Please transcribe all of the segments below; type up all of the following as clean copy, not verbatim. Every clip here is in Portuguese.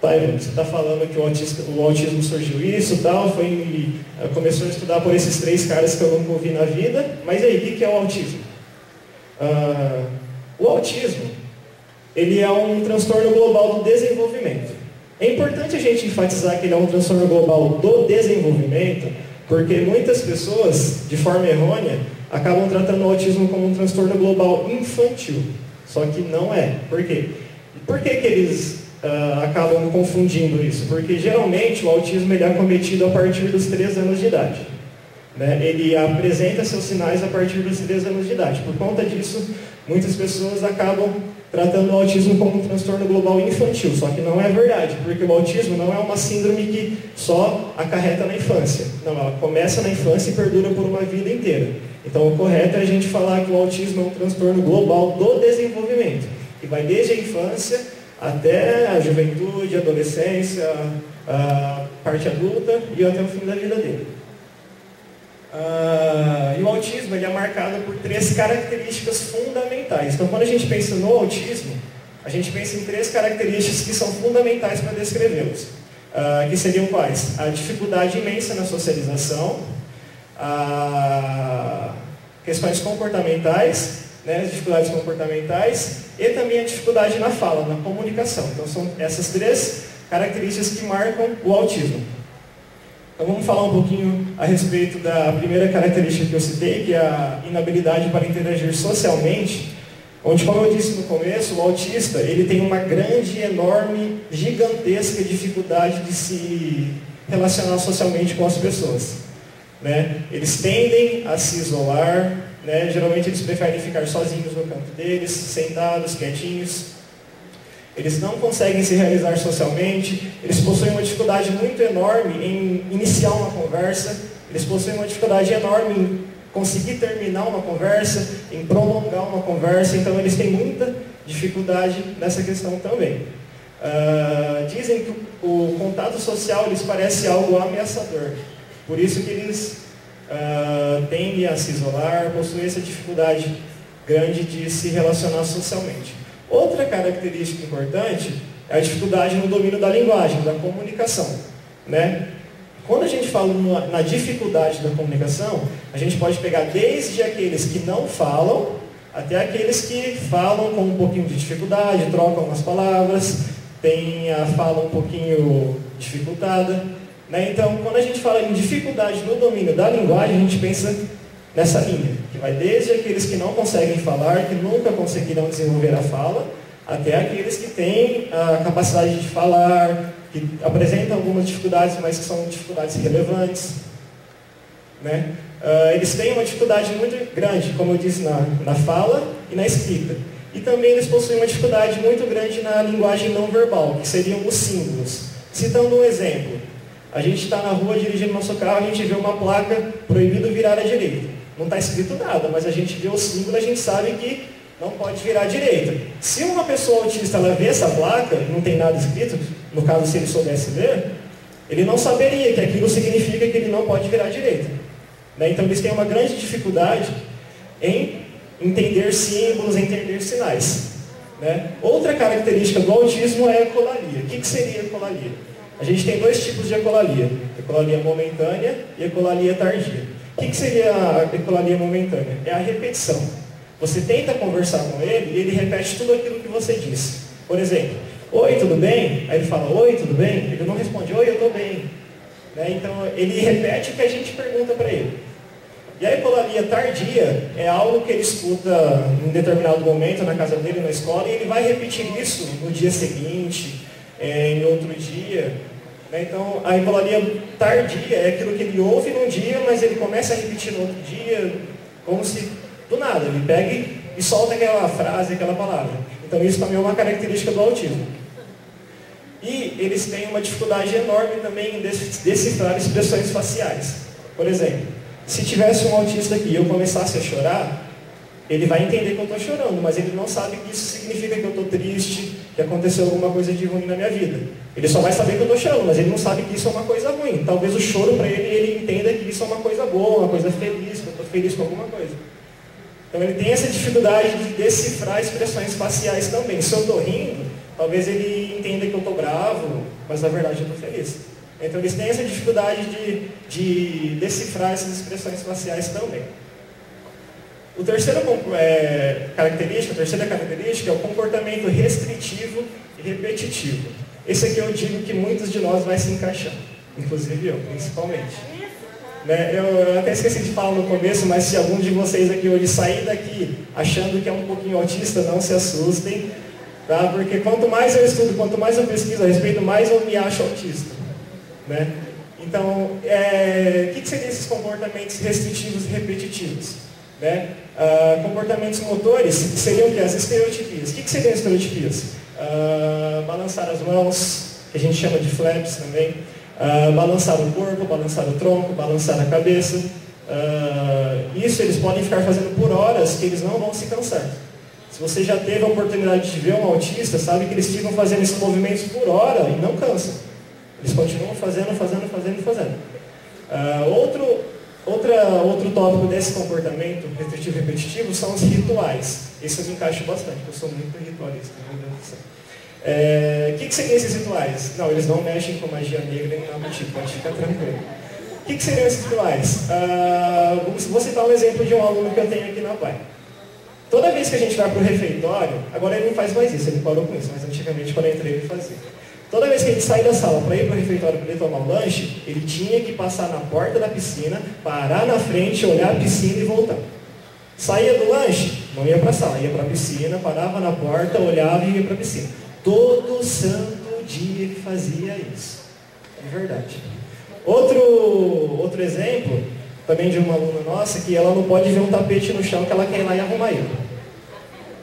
Tá, você está falando que o autismo surgiu isso e tal, começou a estudar por esses 3 caras que eu nunca ouvi na vida, mas aí, o que é o autismo? O autismo, ele é um transtorno global do desenvolvimento. É importante a gente enfatizar que ele é um transtorno global do desenvolvimento, porque muitas pessoas, de forma errônea, acabam tratando o autismo como um transtorno global infantil. Só que não é. Por quê? Por que eles acabam confundindo isso? Porque geralmente o autismo ele é acometido a partir dos 3 anos de idade. Né? Ele apresenta seus sinais a partir dos 3 anos de idade. Por conta disso, muitas pessoas acabam tratando o autismo como um transtorno global infantil, só que não é verdade, porque o autismo não é uma síndrome que só acarreta na infância. Não, ela começa na infância e perdura por uma vida inteira. Então o correto é a gente falar que o autismo é um transtorno global do desenvolvimento, que vai desde a infância até a juventude, a adolescência, a parte adulta e até o fim da vida dele. E o autismo ele é marcado por 3 características fundamentais. Então, quando a gente pensa no autismo, a gente pensa em 3 características que são fundamentais para descrevê-los. Que seriam quais? A dificuldade imensa na socialização, questões comportamentais, né, as dificuldades comportamentais, e também a dificuldade na fala, na comunicação. Então, são essas 3 características que marcam o autismo. Então vamos falar um pouquinho a respeito da primeira característica que eu citei, que é a inabilidade para interagir socialmente, onde, como eu disse no começo, o autista ele tem uma grande, enorme, gigantesca dificuldade de se relacionar socialmente com as pessoas. Né? Eles tendem a se isolar, né? Geralmente eles preferem ficar sozinhos no canto deles, sentados, quietinhos. Eles não conseguem se realizar socialmente, eles possuem uma dificuldade muito enorme em iniciar uma conversa, eles possuem uma dificuldade enorme em conseguir terminar uma conversa, em prolongar uma conversa, então eles têm muita dificuldade nessa questão também. Dizem que o contato social lhes parece algo ameaçador, por isso que eles tendem a se isolar, possuem essa dificuldade grande de se relacionar socialmente. Outra característica importante é a dificuldade no domínio da linguagem, da comunicação. Né? Quando a gente fala na dificuldade da comunicação, a gente pode pegar desde aqueles que não falam, até aqueles que falam com um pouquinho de dificuldade, trocam umas palavras, têm a fala um pouquinho dificultada. Né? Então, quando a gente fala em dificuldade no domínio da linguagem, a gente pensa nessa linha, que vai desde aqueles que não conseguem falar, que nunca conseguirão desenvolver a fala, até aqueles que têm a capacidade de falar, que apresentam algumas dificuldades, mas que são dificuldades relevantes. Né? Eles têm uma dificuldade muito grande, como eu disse, na fala e na escrita. E também eles possuem uma dificuldade muito grande na linguagem não verbal, que seriam os símbolos. Citando um exemplo, a gente está na rua dirigindo nosso carro, a gente vê uma placa proibido virar à direita. Não está escrito nada, mas a gente vê o símbolo, a gente sabe que não pode virar à direita. Se uma pessoa autista ela vê essa placa, não tem nada escrito, no caso se ele soubesse ler, ele não saberia que aquilo significa que ele não pode virar à direita. Né? Então eles têm uma grande dificuldade em entender símbolos, em entender sinais. Né? Outra característica do autismo é a ecolalia. O que seria a ecolalia? A gente tem 2 tipos de ecolalia, ecolalia momentânea e ecolalia tardia. O que seria a ecolalia momentânea? É a repetição. Você tenta conversar com ele e ele repete tudo aquilo que você disse. Por exemplo, oi, tudo bem? Aí ele fala, oi, tudo bem? Ele não responde, oi, eu estou bem. Né? Então, ele repete o que a gente pergunta para ele. E a ecolalia tardia é algo que ele escuta em determinado momento na casa dele, na escola, e ele vai repetir isso no dia seguinte, em outro dia. Então, a ecolalia tardia é aquilo que ele ouve num dia, mas ele começa a repetir no outro dia, como se, do nada, ele pega e solta aquela frase, aquela palavra. Então, isso também é uma característica do autismo. E eles têm uma dificuldade enorme também em decifrar expressões faciais. Por exemplo, se tivesse um autista aqui e eu começasse a chorar, ele vai entender que eu estou chorando, mas ele não sabe que isso significa que eu estou triste, que aconteceu alguma coisa de ruim na minha vida. Ele só vai saber que eu estou chorando, mas ele não sabe que isso é uma coisa ruim. Talvez o choro para ele entenda que isso é uma coisa boa, uma coisa feliz, que eu estou feliz com alguma coisa. Então ele tem essa dificuldade de decifrar expressões faciais também. Se eu estou rindo, talvez ele entenda que eu estou mas na verdade eu estou feliz. Então eles têm essa dificuldade de decifrar essas expressões faciais também. A terceira característica é o comportamento restritivo e repetitivo. Esse aqui eu digo que muitos de nós vai se encaixar, inclusive eu, principalmente. Né? Eu até esqueci de falar no começo, mas se algum de vocês aqui hoje sair daqui achando que é um pouquinho autista, não se assustem, tá? Porque quanto mais eu estudo, quanto mais eu pesquiso a respeito, mais eu me acho autista. Né? Então, o que seriam esses comportamentos restritivos e repetitivos? Né? Comportamentos motores seriam o quê? As estereotipias. O que seriam estereotipias? Balançar as mãos, que a gente chama de flaps também, balançar o corpo, balançar o tronco, balançar a cabeça. Isso eles podem ficar fazendo por horas que eles não vão se cansar. Se você já teve a oportunidade de ver um autista, sabe que eles ficam fazendo esses movimentos por hora e não cansam. Eles continuam fazendo. Outro tópico desse comportamento restritivo e repetitivo são os rituais. Esse eu me encaixo bastante, porque eu sou muito ritualista, meu Deus do céu. O que seriam esses rituais? Não, eles não mexem com magia negra nem nada do tipo, pode ficar tranquilo. O que seriam esses rituais? Vou citar um exemplo de um aluno que eu tenho aqui na PAI. Toda vez que a gente vai para o refeitório, agora ele não faz mais isso, ele parou com isso, mas antigamente quando eu entrei ele fazia. Toda vez que a gente sai da sala para ir para o refeitório para ele tomar um lanche, ele tinha que passar na porta da piscina, parar na frente, olhar a piscina e voltar. Saía do lanche, não ia para a sala, ia para a piscina, parava na porta, olhava e ia para a piscina. Todo santo dia ele fazia isso. É verdade. Outro exemplo, também de uma aluna nossa, que ela não pode ver um tapete no chão que ela quer ir lá e arrumar ele.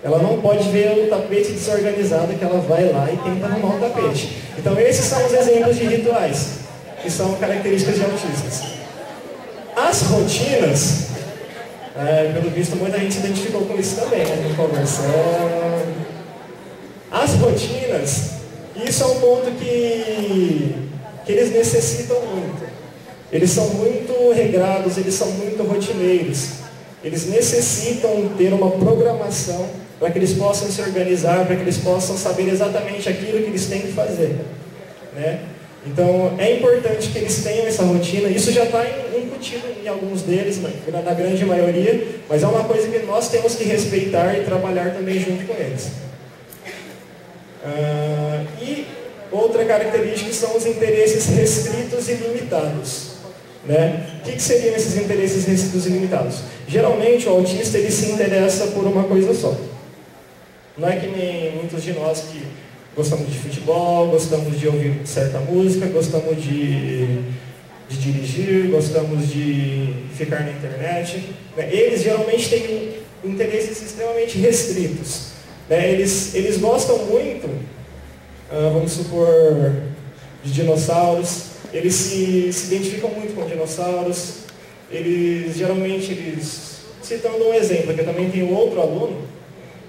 Ela não pode ver o tapete desorganizado que ela vai lá e tenta arrumar o tapete. Então esses são os exemplos de rituais, que são características de autistas. As rotinas, pelo visto muita gente se identificou com isso também, né? Conversando. As rotinas, isso é um ponto que eles necessitam muito. Eles são muito regrados, eles são muito rotineiros. Eles necessitam ter uma programação para que eles possam se organizar, para que eles possam saber exatamente aquilo que eles têm que fazer. Né? Então, é importante que eles tenham essa rotina. Isso já está incutido em alguns deles, na grande maioria, mas é uma coisa que nós temos que respeitar e trabalhar também junto com eles. E outra característica são os interesses restritos e limitados. Né? O que seriam esses interesses restritos e limitados? Geralmente o autista ele se interessa por uma coisa só. Não é que nem muitos de nós que gostamos de futebol, gostamos de ouvir certa música, gostamos de dirigir, gostamos de ficar na internet. Né? Eles geralmente têm interesses extremamente restritos. Né? Eles gostam muito, vamos supor, de dinossauros. Eles se identificam muito com dinossauros. Citando um exemplo, que eu também tenho outro aluno,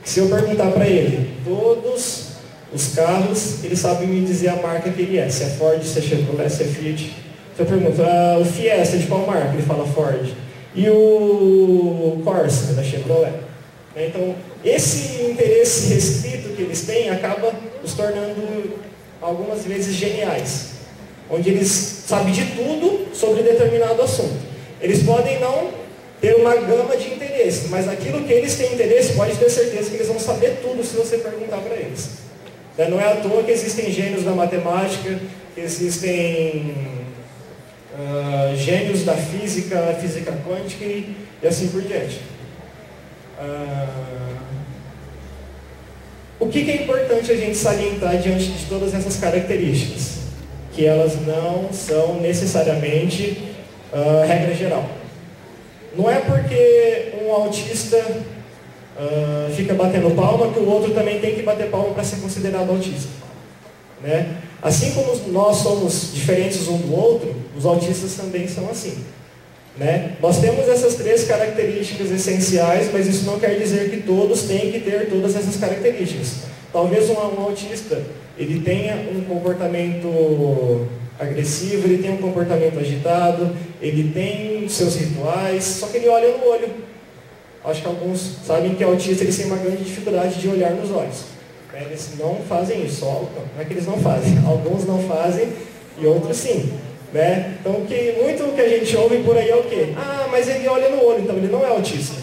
que se eu perguntar para ele, todos os carros, ele sabe me dizer a marca que ele é. Se é Ford, se é Chevrolet, se é Fiat. Se eu pergunto, o Fiesta de qual marca? Ele fala Ford. E o Corsa, da Chevrolet. Então, esse interesse restrito que eles têm acaba os tornando, algumas vezes, geniais. Onde eles sabem de tudo sobre determinado assunto. Eles podem não ter uma gama de interesse, mas aquilo que eles têm interesse, pode ter certeza que eles vão saber tudo se você perguntar para eles. Não é à toa que existem gênios da matemática, que existem gênios da física, física quântica e assim por diante. O que é importante a gente salientar diante de todas essas características? Que elas não são necessariamente regra geral. Não é porque um autista fica batendo palma que o outro também tem que bater palma para ser considerado autista. Né? Assim como nós somos diferentes um do outro, os autistas também são assim. Né? Nós temos essas três características essenciais, mas isso não quer dizer que todos têm que ter todas essas características. Talvez um autista ele tenha um comportamento agressivo, ele tem um comportamento agitado, ele tem seus rituais, só que ele olha no olho. Acho que alguns sabem que autista eles têm uma grande dificuldade de olhar nos olhos. né? Eles não fazem isso, não é que eles não fazem, alguns não fazem e outros sim. Né? Então, muito que a gente ouve por aí é o quê? Ah, mas ele olha no olho, então ele não é autista.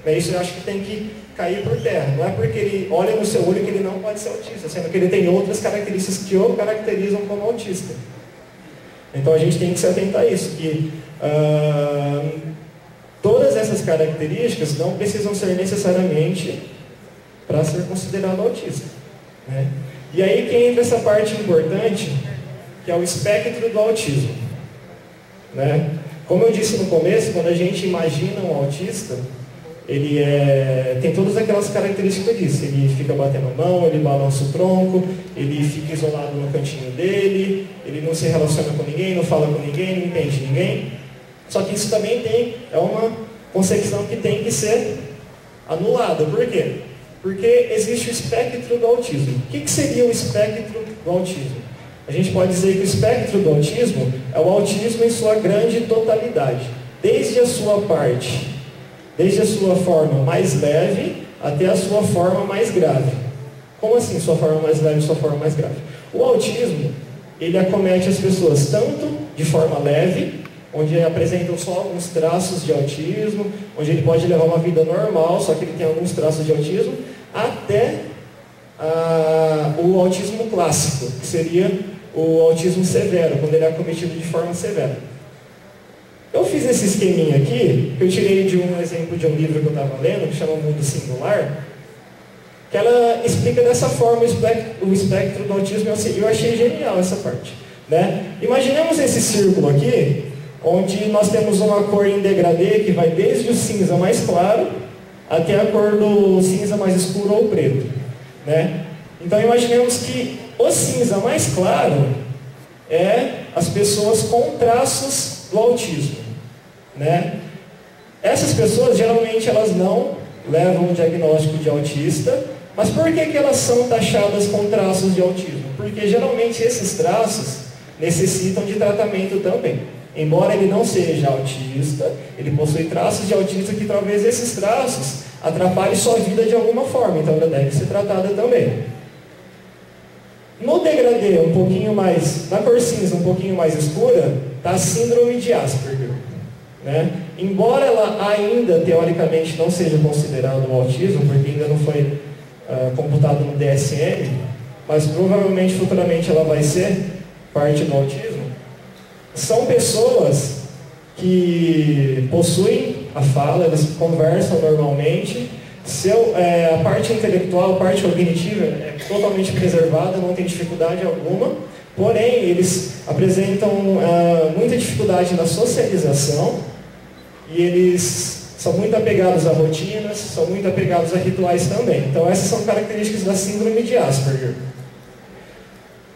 Isso eu acho que tem que cair por terra. Não é porque ele olha no seu olho que ele não pode ser autista, sendo que ele tem outras características que o caracterizam como autista. Então a gente tem que se atentar a isso, que todas essas características não precisam ser necessariamente para ser considerado autista. Né? E aí que entra essa parte importante, que é o espectro do autismo. Né? Como eu disse no começo, quando a gente imagina um autista, ele tem todas aquelas características que eu disse. Ele fica batendo a mão, ele balança o tronco, ele fica isolado no cantinho dele, ele não se relaciona com ninguém, não fala com ninguém, não entende ninguém. Só que isso também é uma concepção que tem que ser anulada. Por quê? Porque existe o espectro do autismo. O que seria o espectro do autismo? A gente pode dizer que o espectro do autismo é o autismo em sua grande totalidade. Desde a sua forma mais leve até a sua forma mais grave. Como assim sua forma mais leve e sua forma mais grave? O autismo, ele acomete as pessoas tanto de forma leve, onde apresentam só alguns traços de autismo, onde ele pode levar uma vida normal, só que ele tem alguns traços de autismo, até o autismo clássico, que seria o autismo severo, quando ele é acometido de forma severa. Eu fiz esse esqueminha aqui, que eu tirei de um exemplo de um livro que eu estava lendo, que chama Mundo Singular, que ela explica dessa forma o espectro do autismo, e eu achei genial essa parte. Né? Imaginemos esse círculo aqui, onde nós temos uma cor em degradê, que vai desde o cinza mais claro, até a cor do cinza mais escuro ou preto. Né? Então imaginemos que o cinza mais claro é as pessoas com traços do autismo. Né? Essas pessoas, geralmente, elas não levam um diagnóstico de autista, mas por que elas são taxadas com traços de autismo? Porque, geralmente, esses traços necessitam de tratamento também. Embora ele não seja autista, ele possui traços de autista que talvez esses traços atrapalhem sua vida de alguma forma, então ela deve ser tratada também. No degradê, um pouquinho mais, na cor cinza um pouquinho mais escura, está a síndrome de Asperger. Né? Embora ela ainda, teoricamente, não seja considerada um autismo, porque ainda não foi computado no DSM, mas provavelmente, futuramente, ela vai ser parte do autismo, são pessoas que possuem a fala, elas conversam normalmente, a parte intelectual, a parte cognitiva é totalmente preservada, não tem dificuldade alguma, porém, eles apresentam muita dificuldade na socialização, e eles são muito apegados a rotinas, são muito apegados a rituais também. Então essas são características da síndrome de Asperger.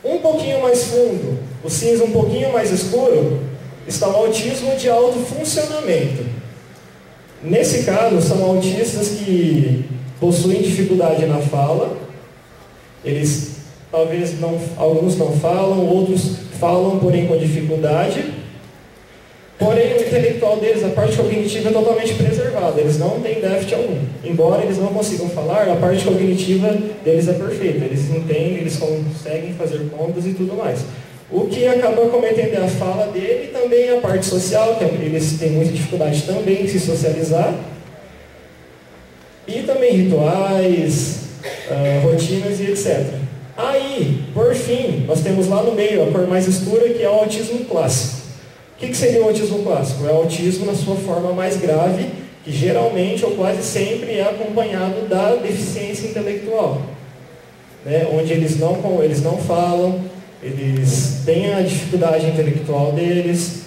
Um pouquinho mais fundo, o cinza um pouquinho mais escuro, está o autismo de alto funcionamento. Nesse caso, são autistas que possuem dificuldade na fala, eles talvez alguns não falam, outros falam, porém com dificuldade. Porém, o intelectual deles, a parte cognitiva é totalmente preservada, eles não têm déficit algum. Embora eles não consigam falar, a parte cognitiva deles é perfeita, eles entendem, eles conseguem fazer contas e tudo mais. O que acaba cometendo é a fala dele e também a parte social, que eles têm muita dificuldade também em se socializar. E também rituais, rotinas e etc. Aí, por fim, nós temos lá no meio a cor mais escura, que é o autismo clássico. O que seria o autismo clássico? É o autismo na sua forma mais grave, que geralmente ou quase sempre é acompanhado da deficiência intelectual, né? Onde eles não falam, eles têm a dificuldade intelectual deles,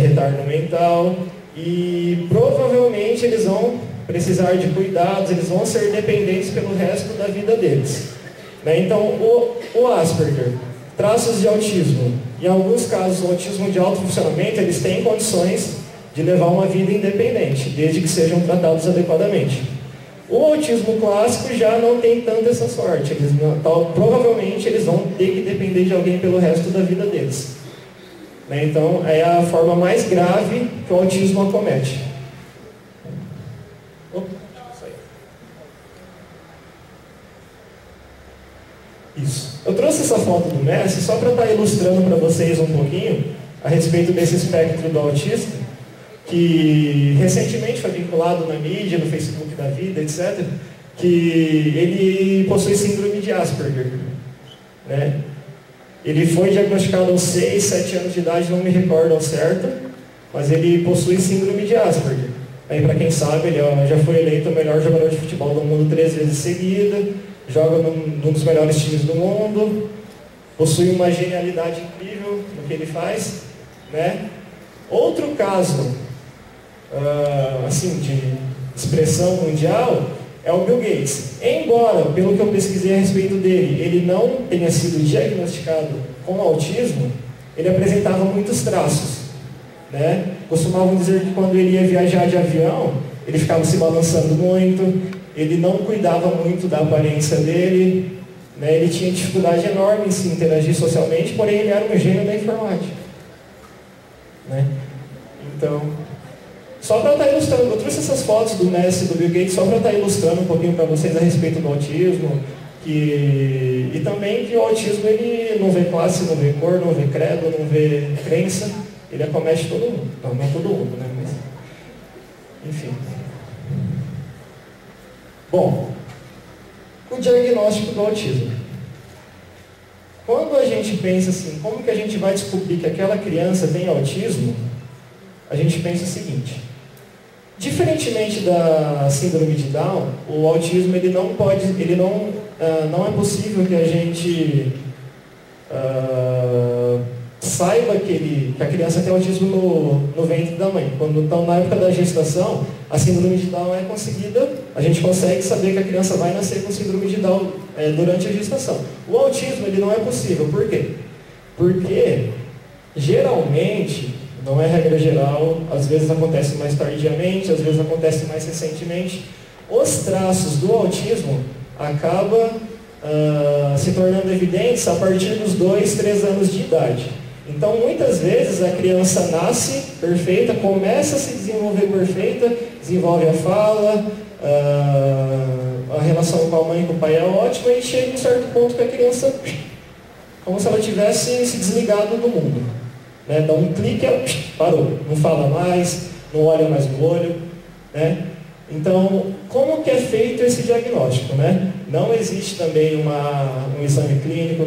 retardo mental, e provavelmente eles vão precisar de cuidados, eles vão ser dependentes pelo resto da vida deles. Né? Então, o Asperger, traços de autismo, em alguns casos o autismo de alto funcionamento, eles têm condições de levar uma vida independente, desde que sejam tratados adequadamente. O autismo clássico já não tem tanta essa sorte, provavelmente eles vão ter que depender de alguém pelo resto da vida deles. Né? Então é a forma mais grave que o autismo acomete. Isso. Eu trouxe essa foto do Messi só para estar ilustrando para vocês um pouquinho a respeito desse espectro do autismo, que recentemente foi vinculado na mídia, no Facebook da vida, etc., que ele possui síndrome de Asperger, né? Ele foi diagnosticado aos 6, 7 anos de idade, não me recordo ao certo, mas ele possui síndrome de Asperger. Aí, para quem sabe, ele já foi eleito o melhor jogador de futebol do mundo 3 vezes seguida, joga num dos melhores times do mundo, possui uma genialidade incrível no que ele faz, né? Outro caso, assim, de expressão mundial, é o Bill Gates. Embora, pelo que eu pesquisei a respeito dele, ele não tenha sido diagnosticado com autismo, ele apresentava muitos traços, né? Costumavam dizer que quando ele ia viajar de avião, ele ficava se balançando muito, ele não cuidava muito da aparência dele, né? Ele tinha dificuldade enorme em se interagir socialmente, porém ele era um gênio da informática, né? Então, só para estar ilustrando, eu trouxe essas fotos do Messi e do Bill Gates só para estar ilustrando um pouquinho para vocês a respeito do autismo, e também que o autismo ele não vê classe, não vê cor, não vê credo, não vê crença, ele acomete todo mundo. Não todo mundo, né? Mas, enfim. Bom, o diagnóstico do autismo. Quando a gente pensa assim, como que a gente vai descobrir que aquela criança tem autismo, a gente pensa o seguinte: diferentemente da síndrome de Down, o autismo ele não é possível que a gente saiba que a criança tem autismo no ventre da mãe. Quando estão na época da gestação, a síndrome de Down é conseguida, a gente consegue saber que a criança vai nascer com síndrome de Down durante a gestação. O autismo ele não é possível. Por quê? Porque geralmente, não é regra geral, às vezes acontece mais tardiamente, às vezes acontece mais recentemente, os traços do autismo acabam se tornando evidentes a partir dos 2, 3 anos de idade. Então, muitas vezes, a criança nasce perfeita, começa a se desenvolver perfeita, desenvolve a fala, a relação com a mãe e com o pai é ótima, e chega em um certo ponto que a criança, como se ela tivesse se desligado do mundo. Né? Dá um clique, ela parou, não fala mais, não olha mais no olho. Né? Então, como que é feito esse diagnóstico? Né? Não existe também um exame clínico,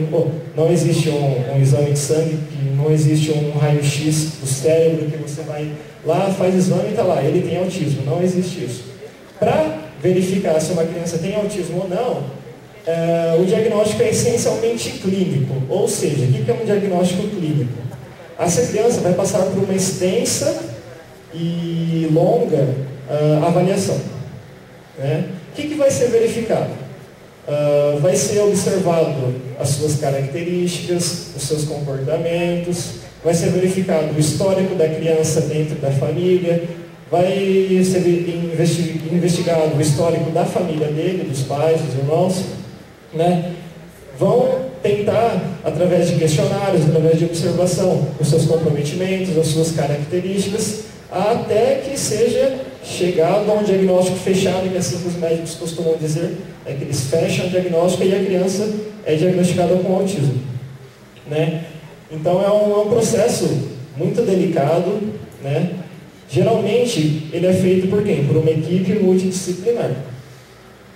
não existe um exame de sangue, não existe um raio-x do cérebro que você vai lá, faz exame e está lá, ele tem autismo. Não existe isso. Para verificar se uma criança tem autismo ou não, o diagnóstico é essencialmente clínico. Ou seja, o que é um diagnóstico clínico? Essa criança vai passar por uma extensa e longa avaliação. Né? O que vai ser verificado? Vai ser observado as suas características, os seus comportamentos, vai ser verificado o histórico da criança dentro da família, vai ser investigado o histórico da família dele, dos pais, dos irmãos. Né? Vão tentar, através de questionários, através de observação, os seus comprometimentos, as suas características, até que seja chegado a um diagnóstico fechado, que assim que os médicos costumam dizer, é que eles fecham o diagnóstico e a criança é diagnosticada com autismo. Né? Então é um processo muito delicado. Né? Geralmente ele é feito por quem? Por uma equipe multidisciplinar.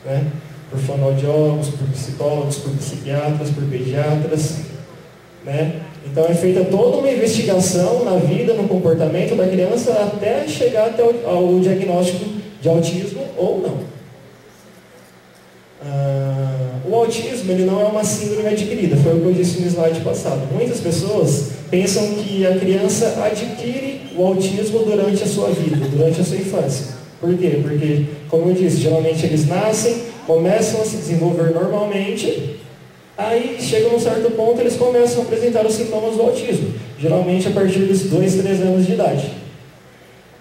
Né? Por fonoaudiólogos, por psicólogos, por psiquiatras, por pediatras. Né? Então é feita toda uma investigação na vida, no comportamento da criança, até chegar até ao diagnóstico de autismo ou não. O autismo ele não é uma síndrome adquirida, foi o que eu disse no slide passado. Muitas pessoas pensam que a criança adquire o autismo durante a sua vida, durante a sua infância. Por quê? Porque, como eu disse, geralmente eles nascem, começam a se desenvolver normalmente, aí chega num certo ponto eles começam a apresentar os sintomas do autismo, geralmente a partir dos 2, 3 anos de idade.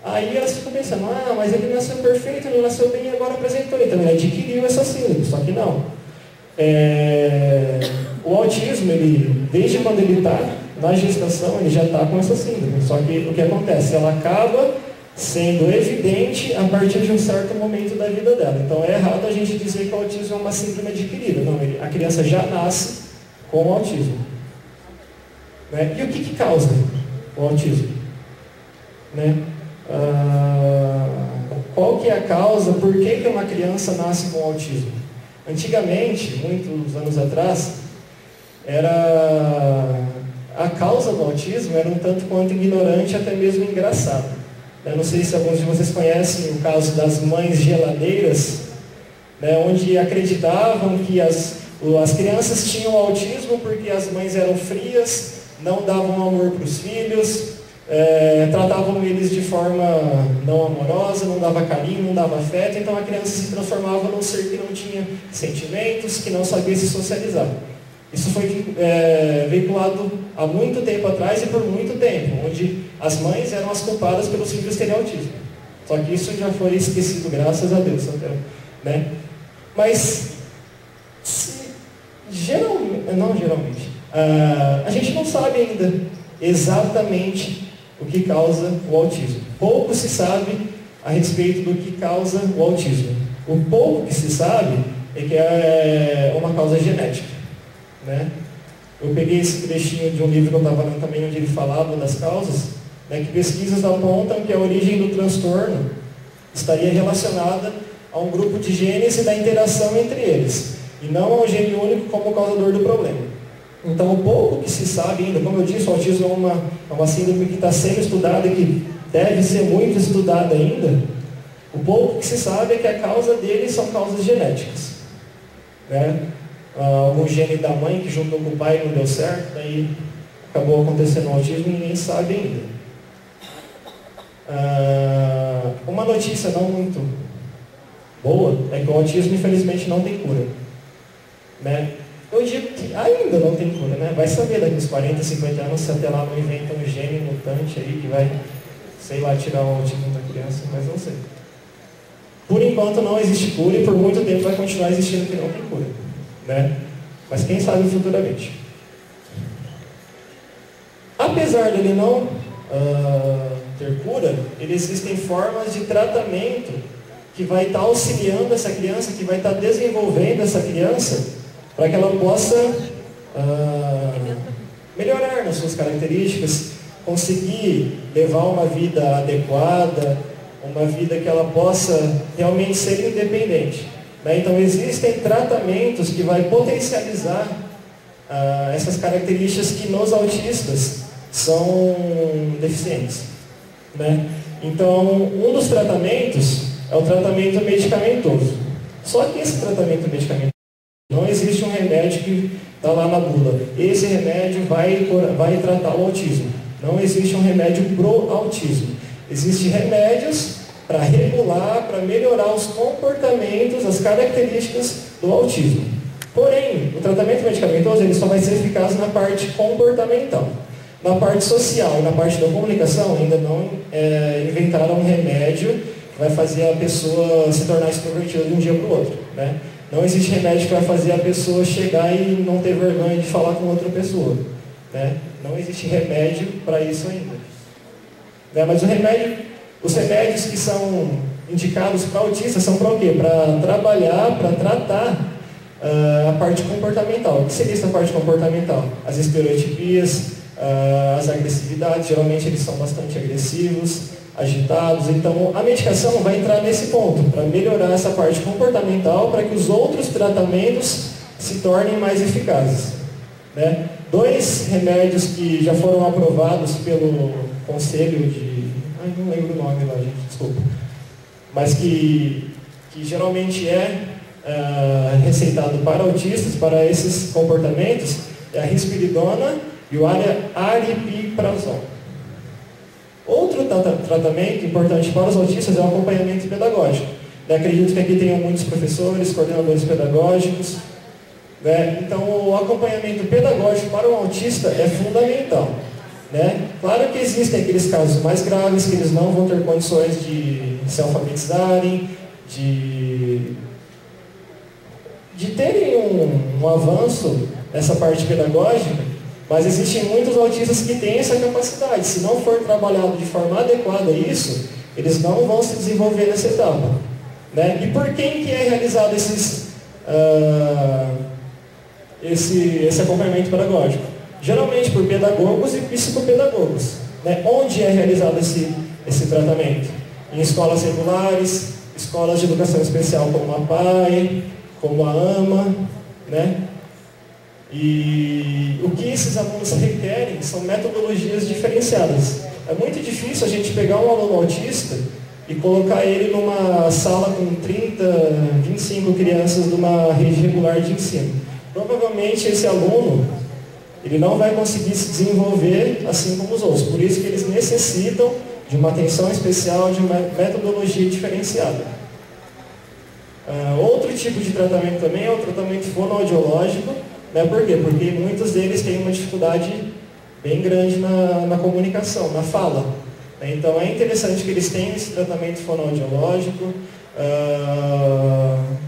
Aí elas ficam pensando, mas ele nasceu perfeito, ele nasceu bem e agora apresentou, então ele adquiriu essa síndrome, só que não. O autismo, desde quando ele está na gestação, ele já está com essa síndrome, só que o que acontece? Ela acaba sendo evidente a partir de um certo momento da vida dela. Então é errado a gente dizer que o autismo é uma síndrome adquirida. Não, a criança já nasce com o autismo. Né? E o que causa o autismo? Né? Qual que é a causa? Por que uma criança nasce com autismo? Antigamente, muitos anos atrás, a causa do autismo era um tanto quanto ignorante, até mesmo engraçado. Eu não sei se alguns de vocês conhecem o caso das mães geladeiras, né, onde acreditavam que as crianças tinham autismo porque as mães eram frias, não davam amor para os filhos, tratavam eles de forma não amorosa, não dava carinho, não dava afeto, então a criança se transformava num ser que não tinha sentimentos, que não sabia se socializar. Isso foi veiculado há muito tempo atrás e por muito tempo, onde as mães eram as culpadas pelos filhos terem autismo. Só que isso já foi esquecido, graças a Deus. Né? Mas, a gente não sabe ainda exatamente o que causa o autismo. Pouco se sabe a respeito do que causa o autismo. O pouco que se sabe é que é uma causa genética. Né? Eu peguei esse trechinho de um livro que eu estava lendo também, onde ele falava das causas, né, que pesquisas apontam que a origem do transtorno estaria relacionada a um grupo de genes e da interação entre eles, e não ao gene único como causador do problema. Então, o pouco que se sabe ainda, como eu disse, o autismo é uma síndrome que está sendo estudada e que deve ser muito estudada ainda. O pouco que se sabe é que a causa dele são causas genéticas. Né? Algum gene da mãe que juntou com o pai não deu certo, daí acabou acontecendo o autismo e ninguém sabe ainda. Uma notícia não muito boa é que o autismo infelizmente não tem cura. Né? Eu digo que ainda não tem cura, né? Vai saber daqui uns 40, 50 anos se até lá não inventa um gene mutante aí que vai, sei lá, tirar o autismo da criança, mas não sei. Por enquanto não existe cura e por muito tempo vai continuar existindo que não tem cura. Né? Mas quem sabe futuramente. Apesar dele não ter cura, existem formas de tratamento que vai estar auxiliando essa criança, que vai estar desenvolvendo essa criança para que ela possa melhorar nas suas características, conseguir levar uma vida adequada, uma vida que ela possa realmente ser independente. Né? Então existem tratamentos que vai potencializar essas características que nos autistas são deficientes. Né? Então um dos tratamentos é o tratamento medicamentoso. Só que esse tratamento medicamentoso não existe um remédio que está lá na bula. Esse remédio vai tratar o autismo. Não existe um remédio pro autismo. Existem remédios para regular, para melhorar os comportamentos, as características do autismo. Porém, o tratamento medicamentoso ele só vai ser eficaz na parte comportamental. Na parte social e na parte da comunicação ainda não inventaram um remédio que vai fazer a pessoa se tornar extrovertida de um dia para o outro. Né? Não existe remédio que vai fazer a pessoa chegar e não ter vergonha de falar com outra pessoa. Né? Não existe remédio para isso ainda. Né? Mas os remédios que são indicados para autistas são para o quê? Para trabalhar, para tratar a parte comportamental. O que seria essa parte comportamental? As estereotipias, as agressividades, geralmente eles são bastante agressivos, agitados, então a medicação vai entrar nesse ponto, para melhorar essa parte comportamental, para que os outros tratamentos se tornem mais eficazes. Né? 2 remédios que já foram aprovados pelo Conselho de... não lembro o nome lá, gente, desculpa. Mas que geralmente receitado para autistas, para esses comportamentos, é a risperidona e o aripiprazol. Outro tratamento importante para os autistas é o acompanhamento pedagógico. Eu acredito que aqui tenham muitos professores, coordenadores pedagógicos. Né? Então, o acompanhamento pedagógico para o autista é fundamental. Né? Claro que existem aqueles casos mais graves que eles não vão ter condições de se alfabetizarem, de terem um avanço nessa parte pedagógica, mas existem muitos autistas que têm essa capacidade. Se não for trabalhado de forma adequada isso, eles não vão se desenvolver nessa etapa. Né? E por quem que é realizado esse acompanhamento pedagógico? Geralmente por pedagogos e psicopedagogos. Né? Onde é realizado esse tratamento? Em escolas regulares, escolas de educação especial como a PAI, como a AMA, né? E o que esses alunos requerem são metodologias diferenciadas. É muito difícil a gente pegar um aluno autista e colocar ele numa sala com 30, 25 crianças de uma rede regular de ensino. Provavelmente esse aluno, ele não vai conseguir se desenvolver assim como os outros. Por isso que eles necessitam de uma atenção especial, de uma metodologia diferenciada. Outro tipo de tratamento também é o tratamento fonoaudiológico. Né? Por quê? Porque muitos deles têm uma dificuldade bem grande na comunicação, na fala. Né? Então é interessante que eles tenham esse tratamento fonoaudiológico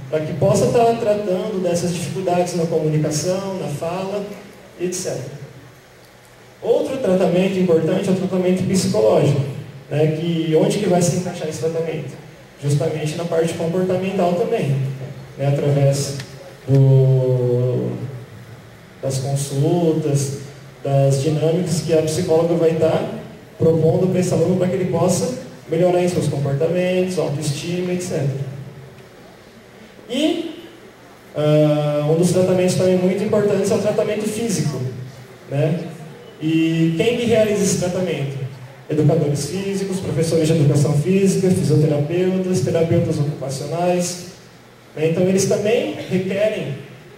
para que possa estar tratando dessas dificuldades na comunicação, na fala, etc. Outro tratamento importante é o tratamento psicológico. Né? Onde que vai se encaixar esse tratamento? Justamente na parte comportamental também, né? Através das consultas, das dinâmicas que a psicóloga vai estar propondo para esse aluno para que ele possa melhorar em seus comportamentos, autoestima, etc. E um dos tratamentos também muito importantes é o tratamento físico. Né? E quem que realiza esse tratamento? Educadores físicos, professores de educação física, fisioterapeutas, terapeutas ocupacionais. Né? Então eles também requerem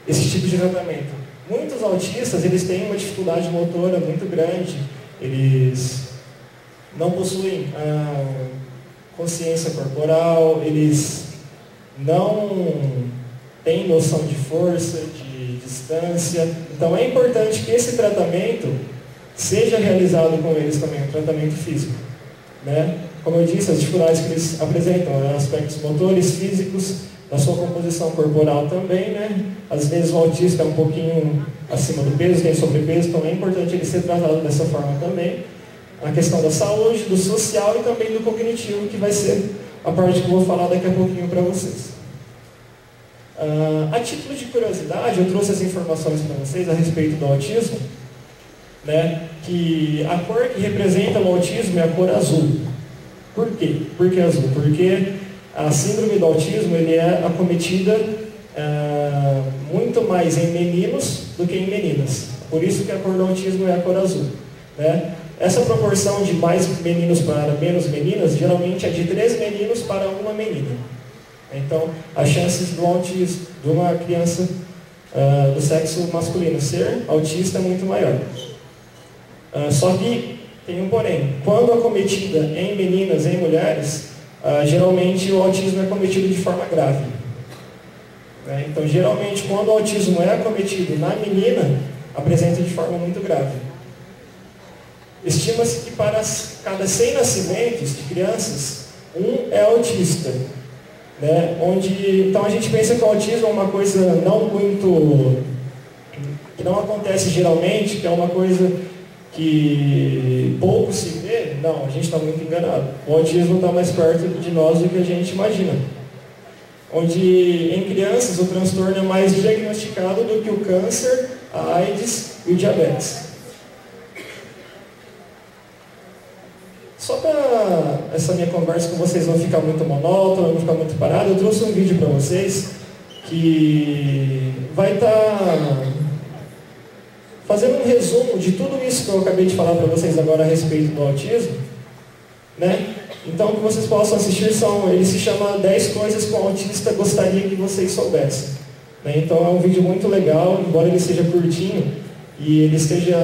esse tipo de tratamento. Muitos autistas, eles têm uma dificuldade motora muito grande, eles não possuem consciência corporal, eles não têm noção de força, de distância. Então é importante que esse tratamento seja realizado com eles também, o tratamento físico. Né? Como eu disse, as dificuldades que eles apresentam, aspectos motores, físicos, na sua composição corporal também, né? Às vezes o autista é um pouquinho acima do peso, tem sobrepeso, então é importante ele ser tratado dessa forma também. A questão da saúde, do social e também do cognitivo, que vai ser a parte que eu vou falar daqui a pouquinho para vocês. A título de curiosidade, eu trouxe as informações para vocês a respeito do autismo, né? Que a cor que representa o autismo é a cor azul. Por quê? Por que azul? Porque a síndrome do autismo ele é acometida muito mais em meninos do que em meninas. Por isso que a cor do autismo é a cor azul. Né? Essa proporção de mais meninos para menos meninas, geralmente é de 3 meninos para 1 menina. Então, as chances do autismo, de uma criança do sexo masculino ser autista é muito maior. Só que tem um porém. Quando acometida em meninas, em mulheres, geralmente o autismo é cometido de forma grave. Né? Então, geralmente, quando o autismo é acometido na menina, apresenta de forma muito grave. Estima-se que para cada 100 nascimentos de crianças, 1 é autista. Né? Então a gente pensa que o autismo é uma coisa que não acontece geralmente, que é uma coisa que pouco se vê. Não, a gente está muito enganado. O autismo está mais perto de nós do que a gente imagina. Onde em crianças o transtorno é mais diagnosticado do que o câncer, a AIDS e o diabetes. Só para essa minha conversa com vocês não ficar muito monótona, não ficar muito parada, eu trouxe um vídeo para vocês que vai estar fazendo um resumo de tudo isso que eu acabei de falar para vocês agora a respeito do autismo. Né? Então, o que vocês possam assistir ele se chama 10 coisas que o autista gostaria que vocês soubessem. Né? Então, é um vídeo muito legal, embora ele seja curtinho e ele esteja